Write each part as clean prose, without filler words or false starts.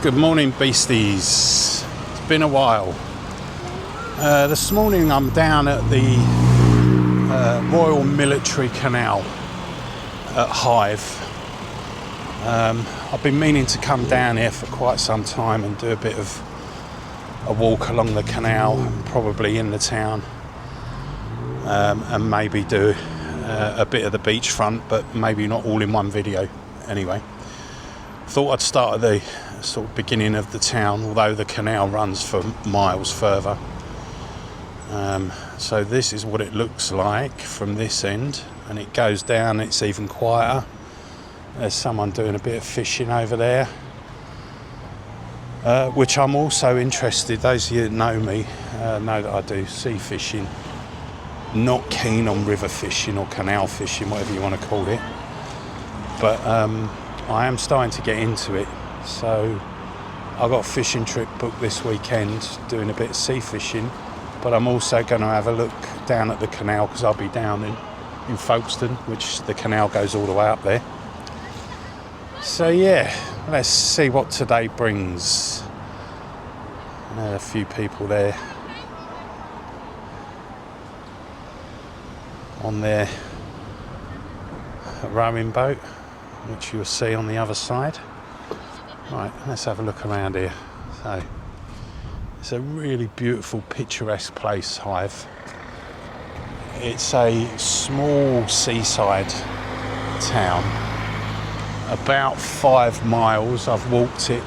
Good morning, beasties. It's been a while. This morning I'm down at the Royal Military Canal at Hythe. I've been meaning to come down here for quite some time and do a bit of a walk along the canal, probably in the town, and maybe do a bit of the beachfront, but maybe not all in one video. Anyway, thought I'd start at the sort of beginning of the town, although the canal runs for miles further. So this is what it looks like from this end, and it goes down. It's even quieter. There's someone doing a bit of fishing over there, which I'm also interested. Those of you that know me know that I do sea fishing. Not keen on river fishing or canal fishing, whatever you want to call it, but I am starting to get into it. So I've got a fishing trip booked this weekend, doing a bit of sea fishing, but I'm also going to have a look down at the canal, because I'll be down in Folkestone, which the canal goes all the way up there. So yeah, let's see what today brings. A few people there on their rowing boat, which you'll see on the other side. Right, let's have a look around here. So it's a really beautiful, picturesque place, Hythe. It's a small seaside town, about 5 miles. I've walked it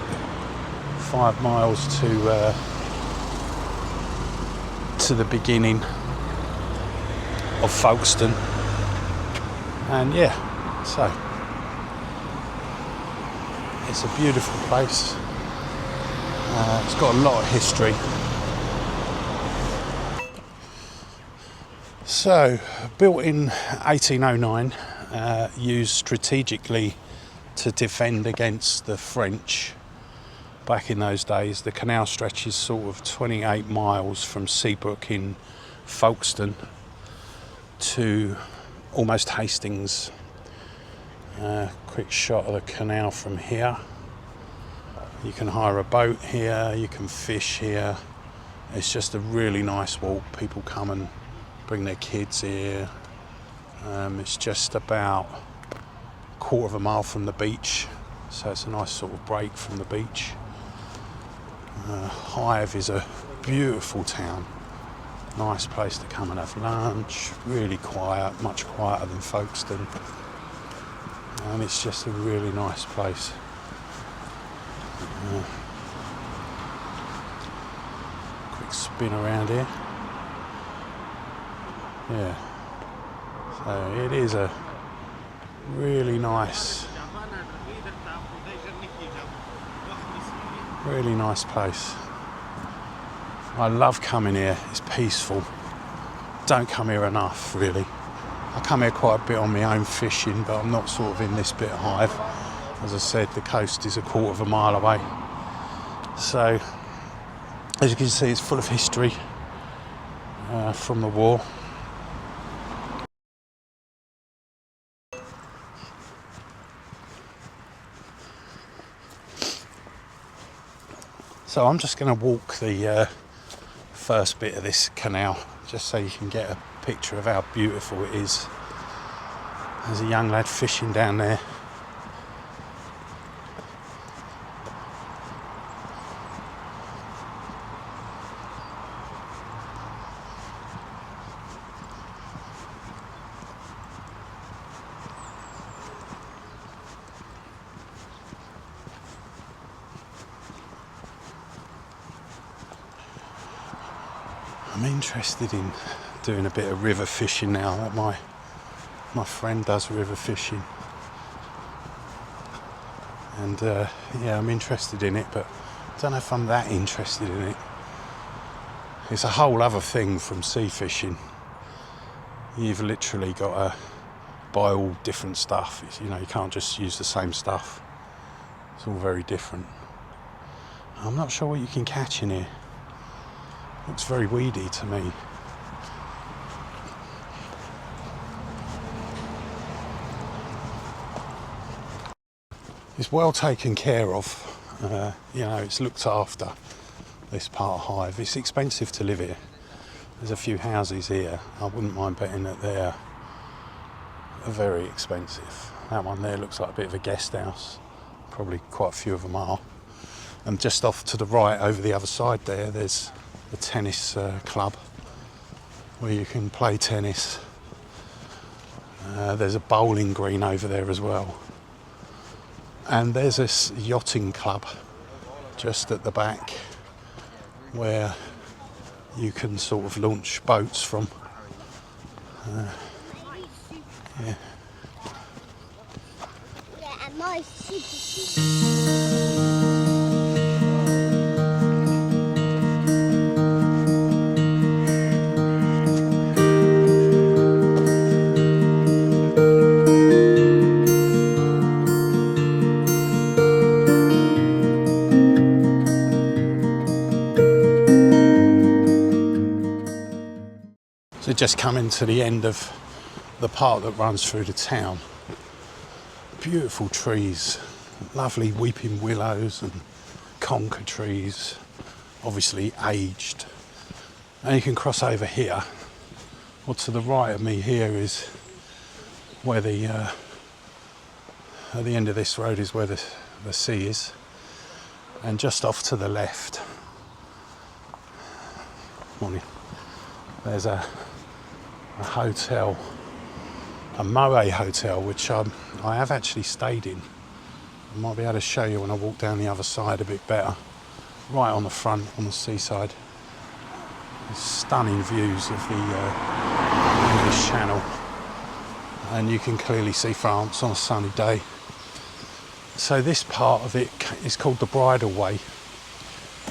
5 miles to the beginning of Folkestone, and yeah, so it's a beautiful place. It's got a lot of history. So, built in 1809, used strategically to defend against the French back in those days. The canal stretches sort of 28 miles from Seabrook in Folkestone to almost Hastings. Quick shot of the canal from here. You can hire a boat here, you can fish here. It's just a really nice walk. People come and bring their kids here. It's just about a quarter of a mile from the beach, so it's a nice sort of break from the beach. Hythe is a beautiful town. Nice place to come and have lunch. Really quiet, much quieter than Folkestone. And it's just a really nice place. Quick spin around here. Yeah. So it is a really nice place. I love coming here. It's peaceful. Don't come here enough, really. I come here quite a bit on my own fishing, but I'm not sort of in this bit of Hythe. As I said, the coast is a quarter of a mile away. So, as you can see, it's full of history from the war. So I'm just going to walk the first bit of this canal, just so you can get a picture of how beautiful it is. There's a young lad fishing down there. I'm interested in doing a bit of river fishing now. That my friend does river fishing, and yeah, I'm interested in it, but I don't know if I'm that interested in it. It's a whole other thing from sea fishing. You've literally got to buy all different stuff. You know, you can't just use the same stuff. It's all very different. I'm not sure what you can catch in here. Looks very weedy to me. It's well taken care of. You know, it's looked after, this part of Hythe. It's expensive to live here. There's a few houses here. I wouldn't mind betting that they're very expensive. That one there looks like a bit of a guest house. Probably quite a few of them are. And just off to the right, over the other side there, there's a tennis club where you can play tennis. There's a bowling green over there as well. And there's this yachting club just at the back where you can sort of launch boats from. Yeah. So just coming to the end of the part that runs through the town. Beautiful trees, lovely weeping willows and conker trees, obviously aged. And you can cross over here. Well, to the right of me here is where the at the end of this road is where the sea is, and just off to the left, morning, there's a hotel, a Moe hotel, which I have actually stayed in. I might be able to show you when I walk down the other side a bit better. Right on the front, on the seaside. Stunning views of the English Channel, and you can clearly see France on a sunny day. So this part of it is called the Bridle Way,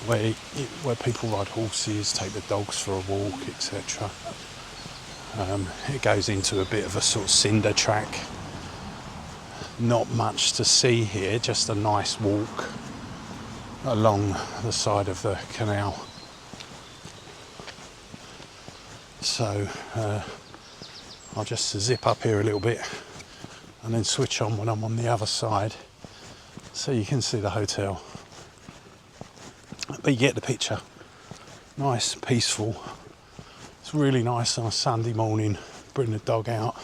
where people ride horses, take the dogs for a walk, etc. It goes into a bit of a sort of cinder track. Not much to see here, just a nice walk along the side of the canal. So I'll just zip up here a little bit and then switch on when I'm on the other side so you can see the hotel. But you get the picture. Nice, peaceful. It's really nice on a Sunday morning, bring the dog out,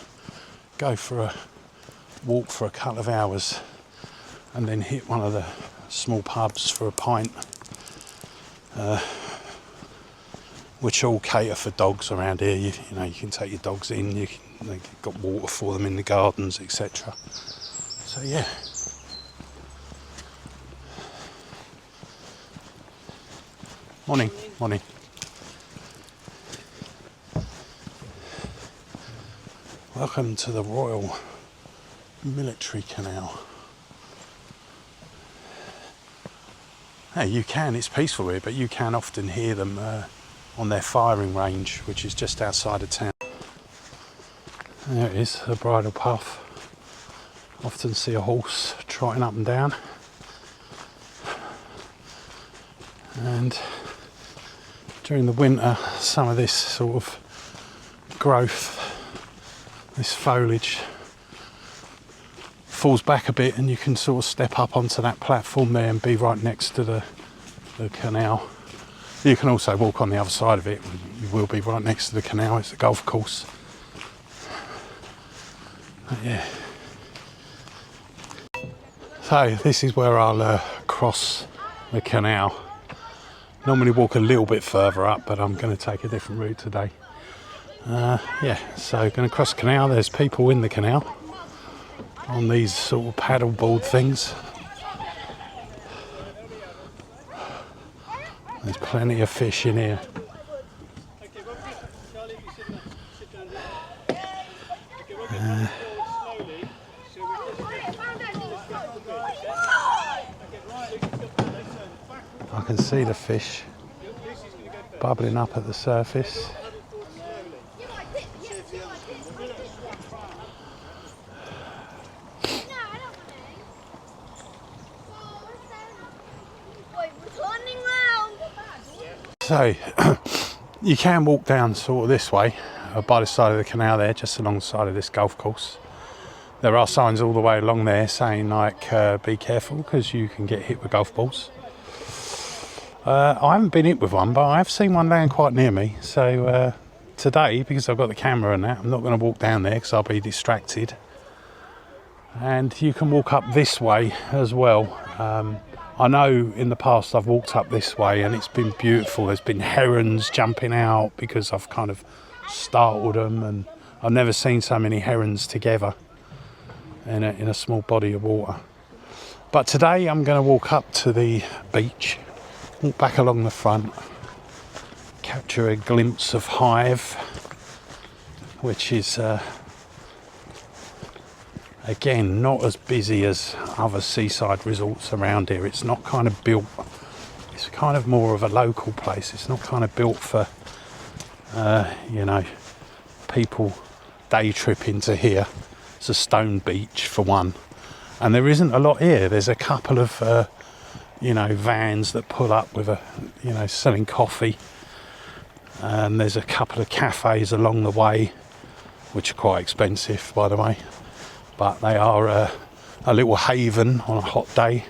go for a walk for a couple of hours and then hit one of the small pubs for a pint, which all cater for dogs around here. You know, you can take your dogs in, they've got water for them in the gardens, etc. So yeah. Morning, morning. Welcome to the Royal Military Canal. Hey, you can, it's peaceful here, but you can often hear them on their firing range, which is just outside of town. There it is, the bridle path. Often see a horse trotting up and down. And during the winter, some of this sort of growth, this foliage, falls back a bit and you can sort of step up onto that platform there and be right next to the canal. You can also walk on the other side of it. You will be right next to the canal. It's a golf course. But yeah. So this is where I'll cross the canal. Normally walk a little bit further up, but I'm going to take a different route today. Yeah, so going to cross the canal. There's people in the canal on these sort of paddleboard things. There's plenty of fish in here. I can see the fish bubbling up at the surface. So you can walk down sort of this way by the side of the canal there, just alongside of this golf course. there are signs all the way along there saying like be careful because you can get hit with golf balls. I haven't been hit with one, but I have seen one land quite near me. So today, because I've got the camera and that, I'm not going to walk down there because I'll be distracted. And you can walk up this way as well. I know in the past I've walked up this way and it's been beautiful. There's been herons jumping out because I've kind of startled them, and I've never seen so many herons together in a small body of water. But today I'm going to walk up to the beach, walk back along the front, capture a glimpse of Hythe, which is again not as busy as other seaside resorts around here. It's not kind of built, it's kind of more of a local place. It's not kind of built for you know, people day tripping to here. It's a stone beach for one, and there isn't a lot here. There's a couple of you know, vans that pull up with you know, selling coffee, and there's a couple of cafes along the way, which are quite expensive, by the way, but they are a little haven on a hot day.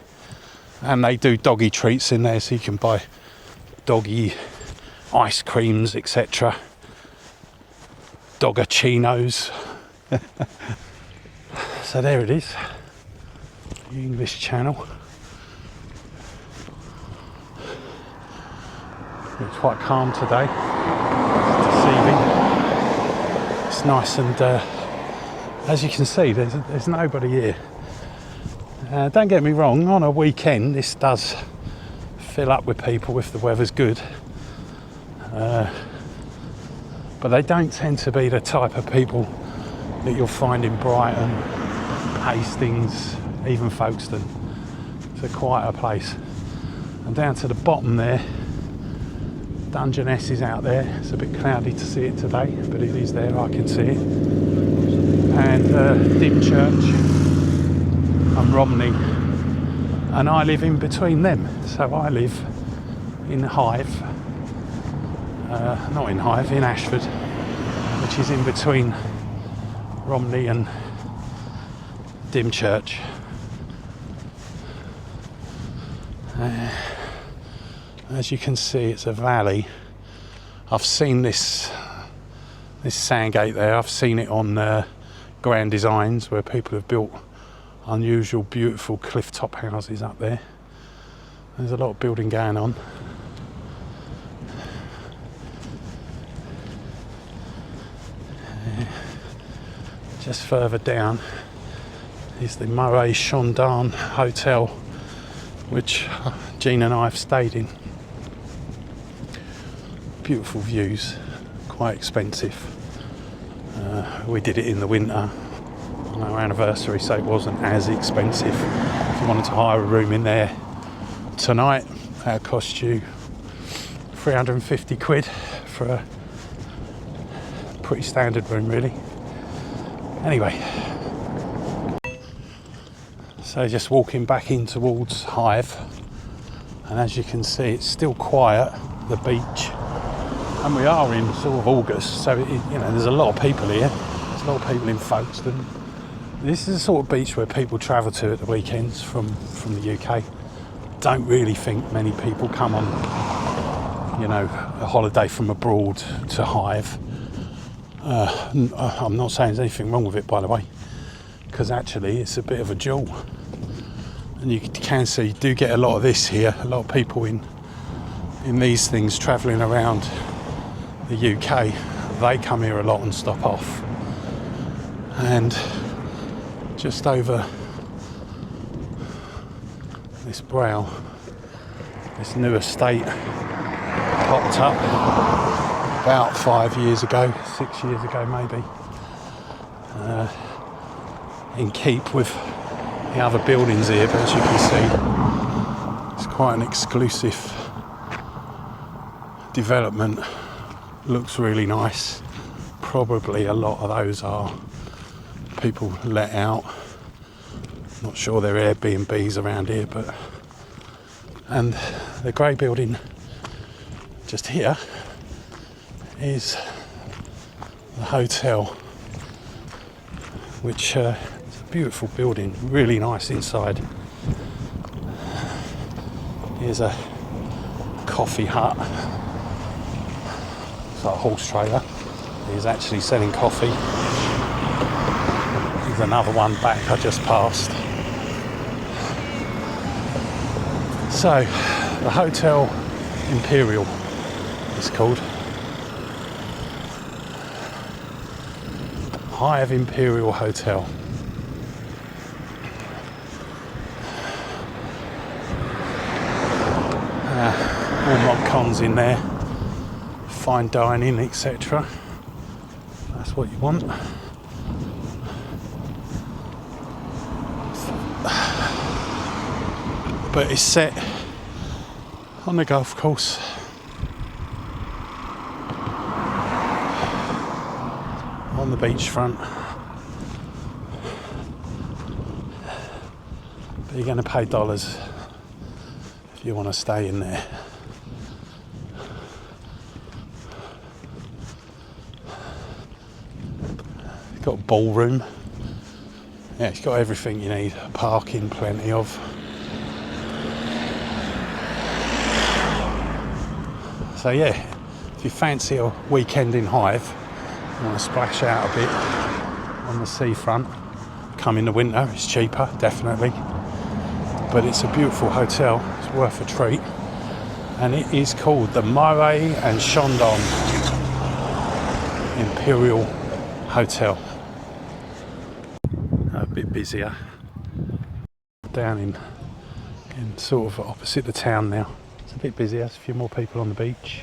And they do doggy treats in there, so you can buy doggy ice creams, etc. Doggachinos. So there it is, the English Channel. It's quite calm today. It's deceiving. It's nice, and as you can see, there's nobody here. Don't get me wrong, on a weekend this does fill up with people if the weather's good. But they don't tend to be the type of people that you'll find in Brighton, Hastings, even Folkestone. It's a quieter place. And down to the bottom there, Dungeness is out there. It's a bit cloudy to see it today, but it is there, I can see it. And Dymchurch and Romney. And I live in between them. So I live in Hythe, not in Hythe, in Ashford, which is in between Romney and Dymchurch. As you can see, it's a valley. I've seen this Sandgate there. I've seen it on Grand Designs, where people have built unusual, beautiful cliff top houses up there. There's a lot of building going on. Just further down is the Moët Chandon Hotel, which Jean and I have stayed in. Beautiful views, quite expensive. We did it in the winter on our anniversary, so it wasn't as expensive. If you wanted to hire a room in there tonight, that'd cost you 350 quid for a pretty standard room, really. Anyway, so just walking back in towards Hythe, and as you can see, it's still quiet, the beach, and we are in sort of August, so you know, there's a lot of people here. There's a lot of people in Folkestone. This is the sort of beach where people travel to at the weekends from the UK. Don't really think many people come on, you know, a holiday from abroad to Hythe. I'm not saying there's anything wrong with it, by the way, because actually it's a bit of a jewel, and you can see you do get a lot of this here. A lot of people in these things travelling around the UK, they come here a lot and stop off. And just over this brow, this new estate popped up about 5 years ago, 6 years ago maybe, in keep with the other buildings here, but as you can see, it's quite an exclusive development. Looks really nice. Probably a lot of those are people let out. Not sure they're Airbnbs around here, but, and the grey building just here is the hotel, which is a beautiful building, really nice inside. Here's a coffee hut. It's like a horse trailer. He's actually selling coffee. There's another one back I just passed. So, the Hotel Imperial it's called. Hythe Imperial Hotel. All mod cons in there, fine dining, etc. That's what you want. But it's set on the golf course. On the beachfront. But you're going to pay dollars if you want to stay in there. It's got a ballroom. Yeah, it's got everything you need. Parking, plenty of. So yeah, if you fancy a weekend in Hythe, you want to splash out a bit on the seafront, come in the winter, it's cheaper, definitely. But it's a beautiful hotel, it's worth a treat. And it is called the Moray and Chandon Imperial Hotel. A bit busier. Down in sort of opposite the town now. It's a bit busier, there's a few more people on the beach.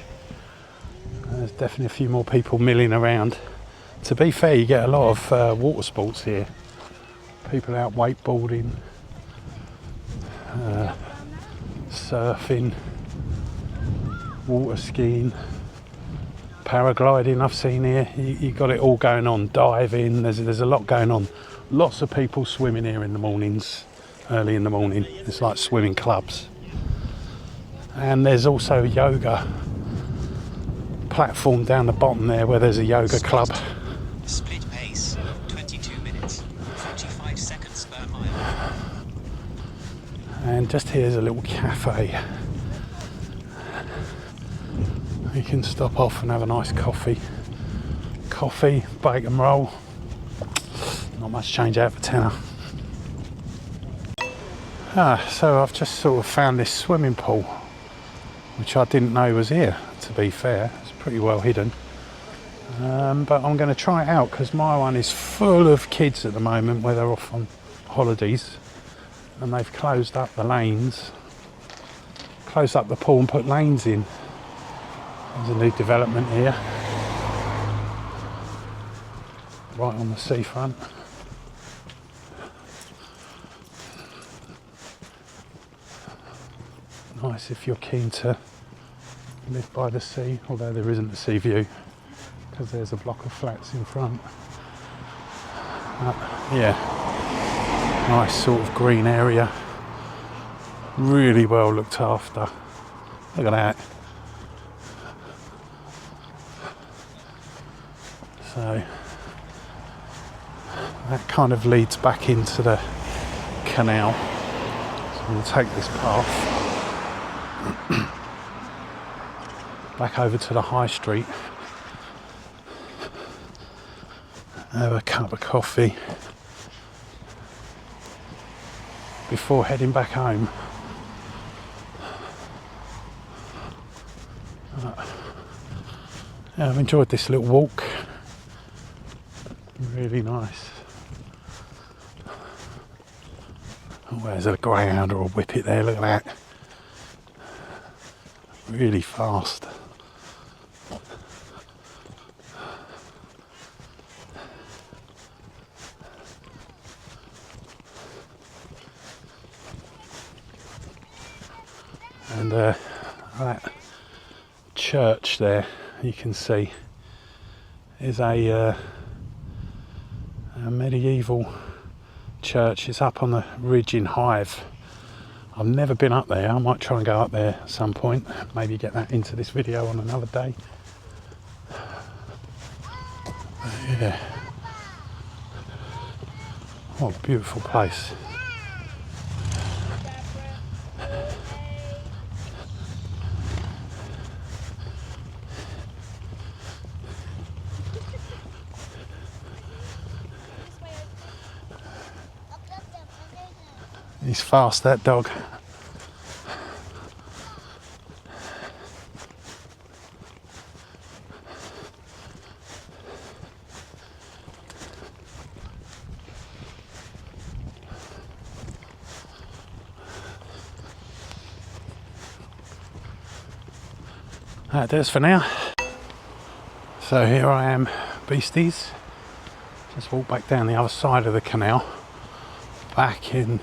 There's definitely a few more people milling around. To be fair, you get a lot of water sports here. People out wakeboarding, surfing, water skiing, paragliding I've seen here. You got it all going on, diving, there's a lot going on. Lots of people swimming here in the mornings, early in the morning. It's like swimming clubs. And there's also a yoga platform down the bottom there where there's a yoga club. Split pace, 22 minutes, 45 seconds per mile. And just here's a little cafe. You can stop off and have a nice coffee. Coffee, bacon roll. Not much change out for tenner. So I've just sort of found this swimming pool, which I didn't know was here, to be fair. It's pretty well hidden. But I'm going to try it out because my one is full of kids at the moment where they're off on holidays. And they've closed up the lanes, closed up the pool and put lanes in. There's a new development here, right on the seafront. Nice if you're keen to live by the sea, although there isn't a sea view because there's a block of flats in front. Yeah, nice sort of green area, really well looked after. Look at that. So that kind of leads back into the canal. So we'll take this path back over to the high street, have a cup of coffee before heading back home. Yeah, I've enjoyed this little walk, really nice. Oh, there's a greyhound or a whippet there, look at that. Really fast. And that church there, you can see, is a medieval church. It's up on the ridge in Hythe. I've never been up there. I might try and go up there at some point. Maybe get that into this video on another day. But yeah. What a beautiful place. He's fast, that dog. That does for now. So here I am, beasties. Just walk back down the other side of the canal, back in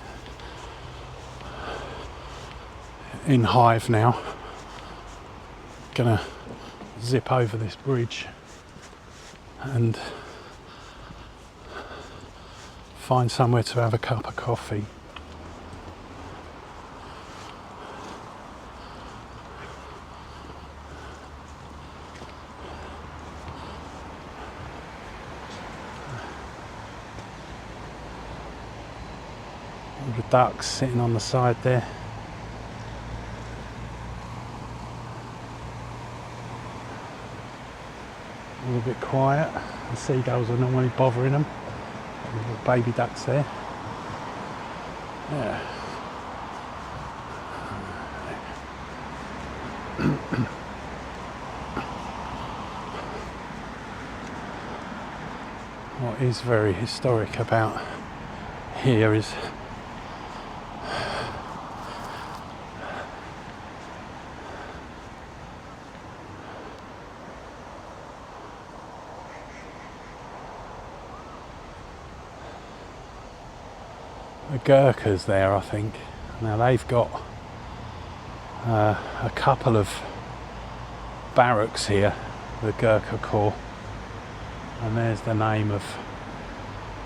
Hythe now. Gonna zip over this bridge and find somewhere to have a cup of coffee. All the ducks sitting on the side there. A little bit quiet. The seagulls are normally bothering them. Little baby ducks there. Yeah. What is very historic about here is the Gurkhas there, I think. Now they've got a couple of barracks here, the Gurkha Corps, and there's the name of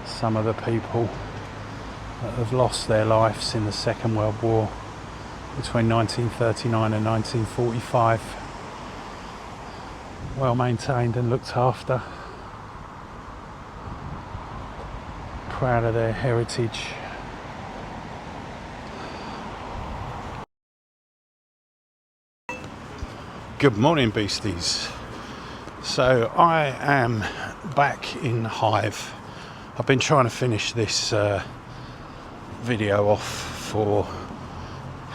some of the people that have lost their lives in the Second World War between 1939 and 1945. Well maintained and looked after. Proud of their heritage. Good morning, beasties. So I am back in Hythe. I've been trying to finish this video off for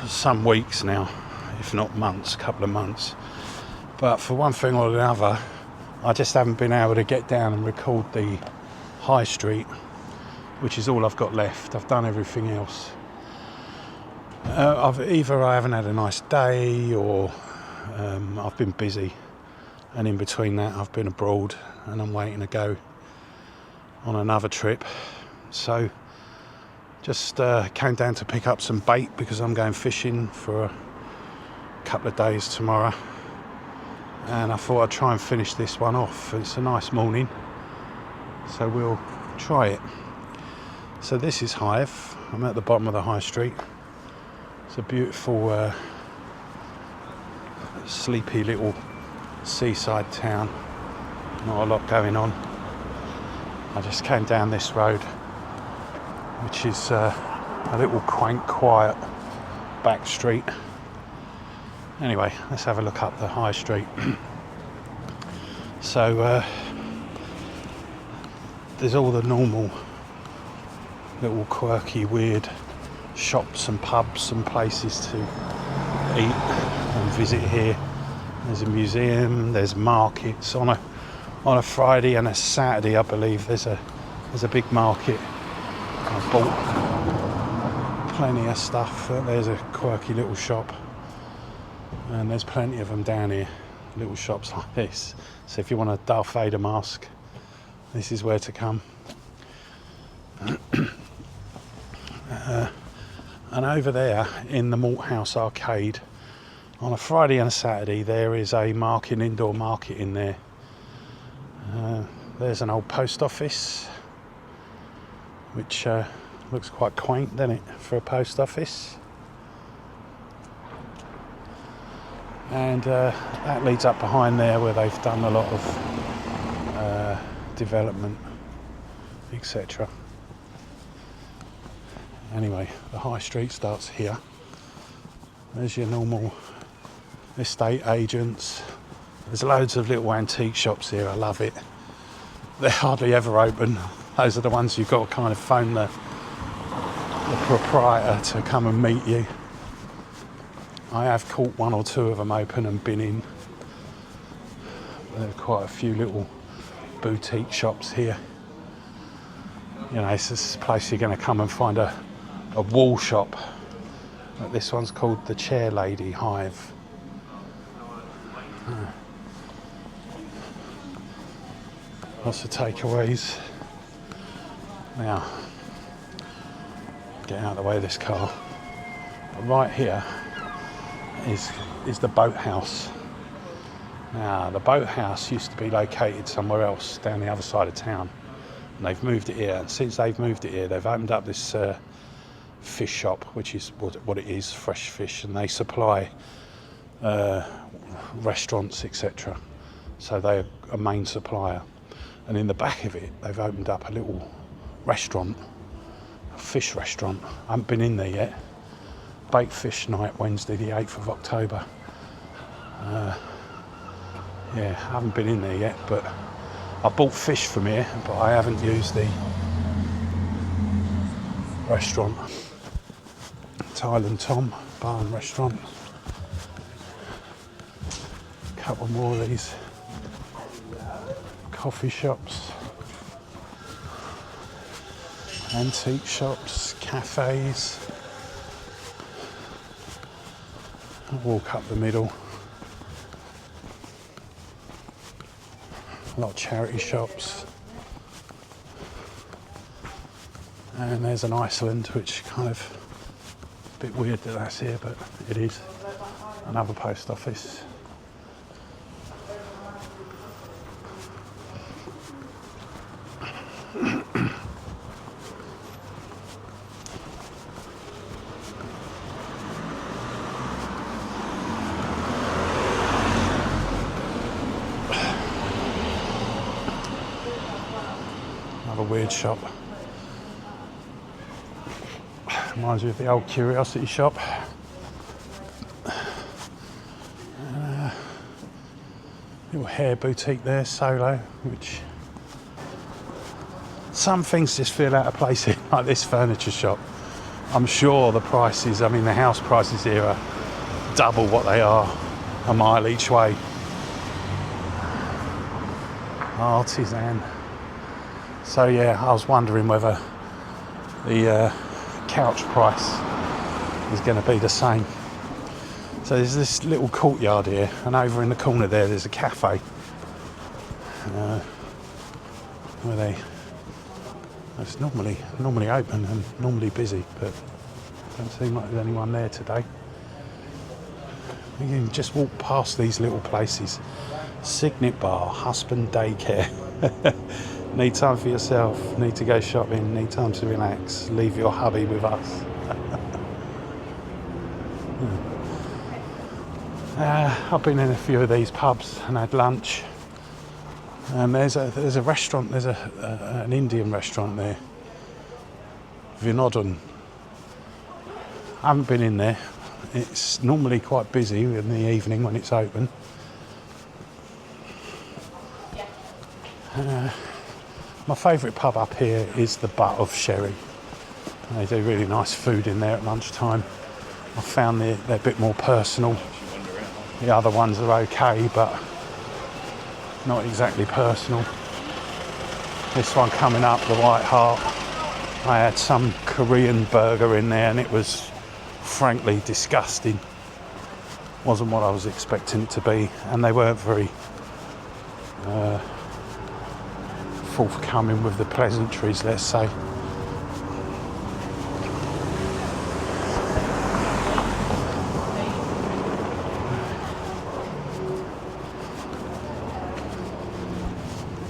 some weeks now, if not months, a couple of months. But for one thing or another, I just haven't been able to get down and record the high street, which is all I've got left. I've done everything else. I haven't had a nice day, or I've been busy, and in between that I've been abroad and I'm waiting to go on another trip. So just came down to pick up some bait because I'm going fishing for a couple of days tomorrow, and I thought I'd try and finish this one off. It's a nice morning, so we'll try it. So this is Hythe. I'm at the bottom of the high street. It's a beautiful sleepy little seaside town. Not a lot going on. I just came down this road, which is a little quaint, quiet back street. Anyway, let's have a look up the high street. So there's all the normal little quirky, weird shops and pubs and places to eat and visit here. There's a museum, there's markets on a Friday and a Saturday, I believe. There's a big market. I bought plenty of stuff. There's a quirky little shop, and there's plenty of them down here, little shops like this. So if you want a Darth Vader mask, this is where to come. And over there in the Malthouse Arcade, on a Friday and a Saturday, there is a indoor market in there. There's an old post office, which looks quite quaint, doesn't it, for a post office? And that leads up behind there, where they've done a lot of development, etc. Anyway, the high street starts here. There's your normal estate agents. There's loads of little antique shops here. I love it. They're hardly ever open. Those are the ones you've got to kind of phone the proprietor to come and meet you. I have caught one or two of them open and been in. There are quite a few little boutique shops here. You know, it's this place you're going to come and find a wall shop. But this one's called the Chair Lady Hythe. Lots of takeaways. Now, get out of the way of this car. But right here is the boathouse. Now, the boathouse used to be located somewhere else down the other side of town, and they've moved it here. And since they've moved it here, they've opened up this fish shop, which is what it is, fresh fish, and they supply restaurants, etc. So they're a main supplier. And in the back of it, they've opened up a little restaurant, a fish restaurant. I haven't been in there yet. Baked fish night, Wednesday the 8th of October. Yeah, I haven't been in there yet, but I bought fish from here, but I haven't used the restaurant. Thailand Tom Bar and Restaurant. A couple more of these coffee shops, antique shops, cafes. I'll walk up the middle. A lot of charity shops. And there's an Iceland, which kind of a bit weird that that's here, but it is. Another post office. Another weird shop. Reminds me of the old curiosity shop. Little hair boutique there, Solo, which some things just feel out of place here, like this furniture shop. I'm sure the prices, I mean the house prices here are double what they are a mile each way. Artisan. So yeah, I was wondering whether the couch price is going to be the same. So there's this little courtyard here, and over in the corner there's a cafe where it's normally open and normally busy, but don't seem like there's anyone there today. You can just walk past these little places. Signet Bar, husband daycare. Need time for yourself, need to go shopping, need time to relax, leave your hubby with us. I've been in a few of these pubs and had lunch. And there's a restaurant, there's an Indian restaurant there, Vinodon. I haven't been in there. It's normally quite busy in the evening when it's open. My favourite pub up here is the Butt of Sherry. They do really nice food in there at lunchtime. I found they're a bit more personal. The other ones are okay, but not exactly personal. This one coming up, the White Hart, I had some Korean burger in there and it was frankly disgusting. Wasn't what I was expecting it to be, and they weren't very forthcoming with the pleasantries, let's say.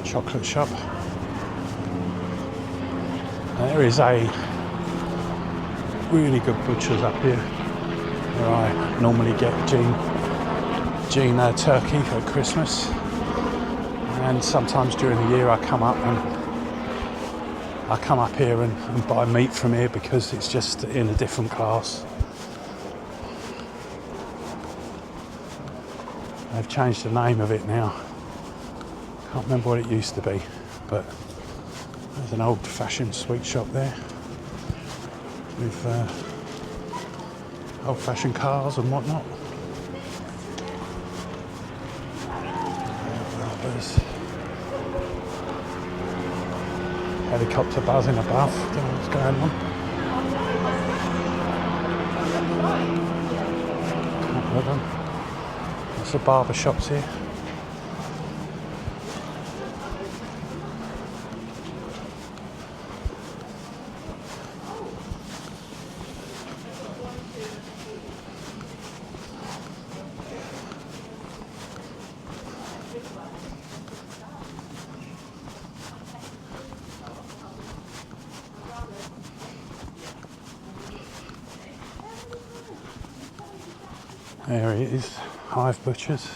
Chocolate shop. There is a really good butcher's up here where I normally get Jean turkey for Christmas, and sometimes during the year I come up and I come up here and buy meat from here because it's just in a different class. They've changed the name of it now. Can't remember what it used to be, but there's an old-fashioned sweet shop there with old-fashioned cars and whatnot. There's helicopter buzzing above. Don't know what's going on. Couple of them. Lots of barber shops here. There it is, Hythe Butchers.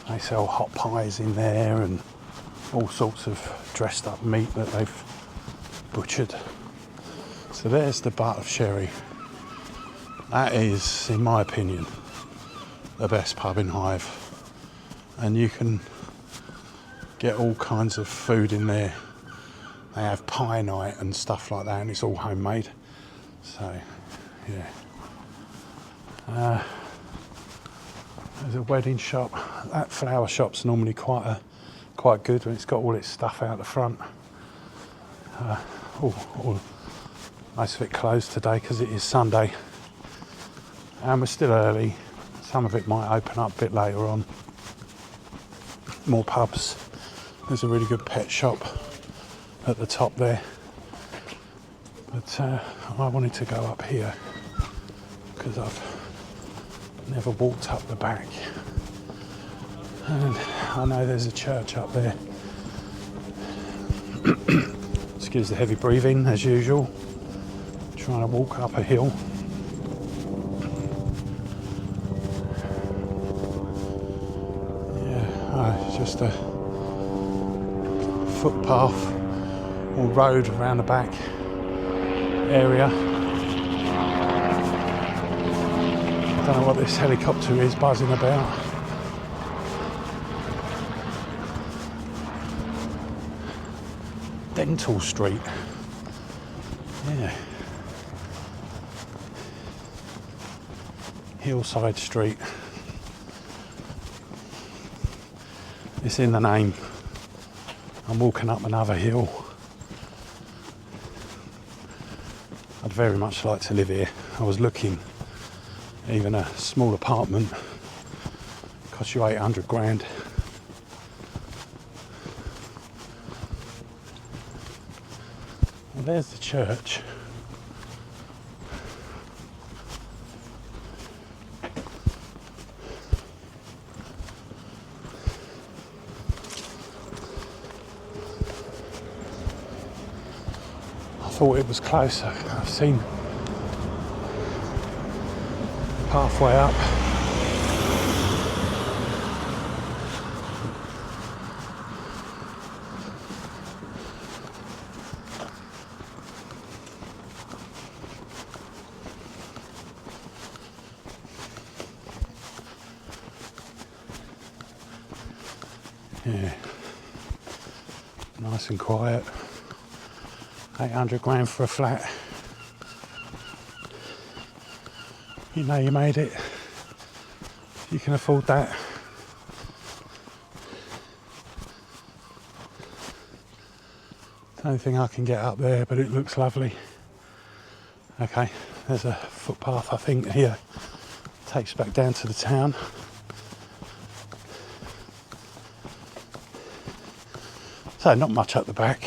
They sell hot pies in there and all sorts of dressed up meat that they've butchered. So there's the Butt of Sherry. That is, in my opinion, the best pub in Hythe. And you can get all kinds of food in there. They have pie night and stuff like that, and it's all homemade. So, yeah. There's a wedding shop. That flower shop's normally quite good when it's got all its stuff out the front. Most of it closed today because it is Sunday, and we're still early. Some of it might open up a bit later on. More pubs. There's a really good pet shop at the top there, but I wanted to go up here because I've never walked up the back, and I know there's a church up there. Excuse the heavy breathing as usual, trying to walk up a hill. Yeah, it's just a footpath or road around the back area. I don't know what this helicopter is buzzing about. Dental Street. Yeah. Hillside Street. It's in the name. I'm walking up another hill. I'd very much like to live here. I was looking. Even a small apartment costs you 800 grand. Well, there's the church. I thought it was closer. I've seen halfway up. Yeah, nice and quiet. 800 grand for a flat. You know you made it. You can afford that. The only thing I can get up there, but it looks lovely. Okay, there's a footpath I think here. Takes back down to the town. So not much up the back.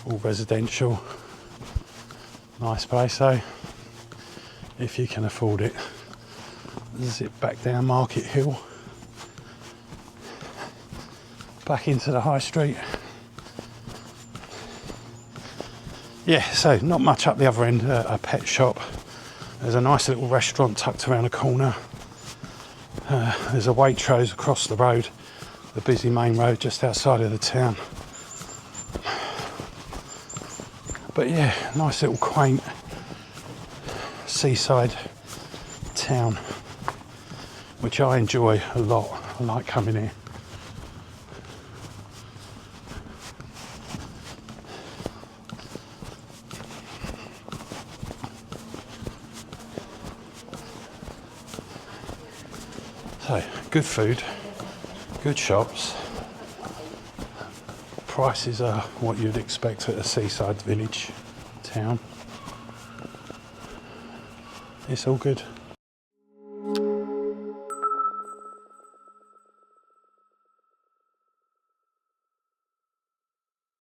All residential. Nice place though. If you can afford it. Zip back down Market Hill, back into the high street. Yeah, so not much up the other end. A pet shop. There's a nice little restaurant tucked around the corner. There's a Waitrose across the road, the busy main road just outside of the town. But yeah, nice little quaint seaside town, which I enjoy a lot. I like coming here. So, good food, good shops. Prices are what you'd expect at a seaside village town. It's all good.